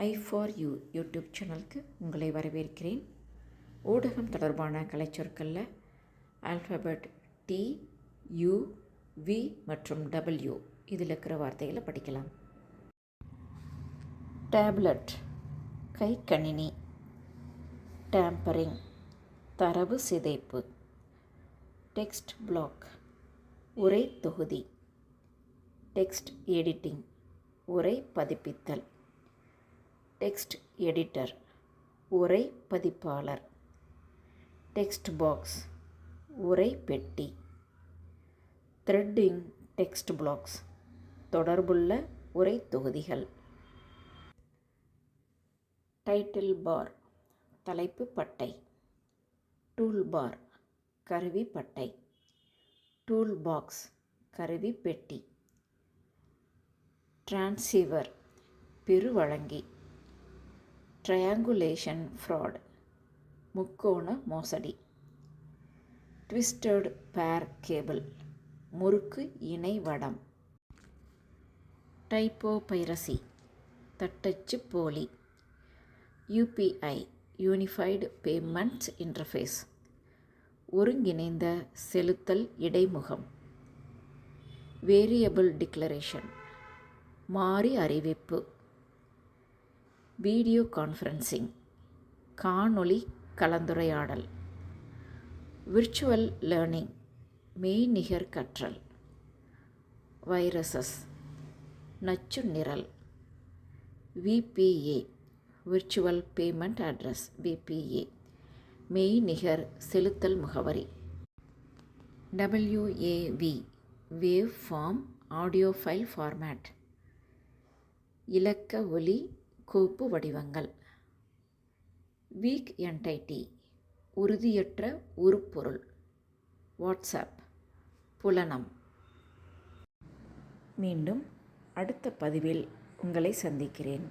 i4u YouTube சேனலுக்கு உங்களை வரவேற்கிறேன். ஊடகம் தொடர்பான கலைச்சொற்களில் ஆல்ஃபபெட் T, U, V மற்றும் W இதில் இருக்கிற வார்த்தைகளை படிக்கலாம். டேப்லெட் கைக்கணினி, டேம்பரிங் தரவு சிதைப்பு, டெக்ஸ்ட் பிளாக் உரை தொகுதி, டெக்ஸ்ட் எடிட்டிங் உரை பதிப்பித்தல், டெக்ஸ்ட் எடிட்டர் உரை பதிப்பாளர், டெக்ஸ்ட் பாக்ஸ் உரை பெட்டி, த்ரெட்டிங் டெக்ஸ்ட் பிளாக்ஸ் தொடர்புள்ள உரை தொகுதிகள், டைட்டில் பார் தலைப்பு பட்டை, டூல் பார் கருவி பட்டை, டூல் பாக்ஸ் கருவி பெட்டி, டிரான்சீவர் பெருவழங்கி, ட்ரையாங்குலேஷன் ஃப்ராட் முக்கோண மோசடி, ட்விஸ்டட் பேர் கேபிள் முறுக்கு இணை வடம், டைப்போபைரசி தட்டச்சு போலி, UPI யூனிஃபைடு பேமெண்ட்ஸ் இன்டர்ஃபேஸ் ஒருங்கிணைந்த செலுத்தல் இடைமுகம், வேரியபிள் டிக்ளரேஷன் மாறி அறிவிப்பு, வீடியோ கான்ஃபரன்சிங் காணொளி கலந்துரையாடல், விர்ச்சுவல் லேர்னிங் மெய்நிகர் கற்றல், வைரஸஸ் நச்சு நிரல், VPA virtual payment address VPA மெய்நிகர் செலுத்தல் முகவரி, WAV waveform audio file format இலக்க ஒலி கோப்பு வடிவங்கள், வீக் என்டைட்டி உறுதியற்ற உருப்பொருள், வாட்ஸ்அப் புலனம். மீண்டும் அடுத்த பதிவில் உங்களை சந்திக்கிறேன்.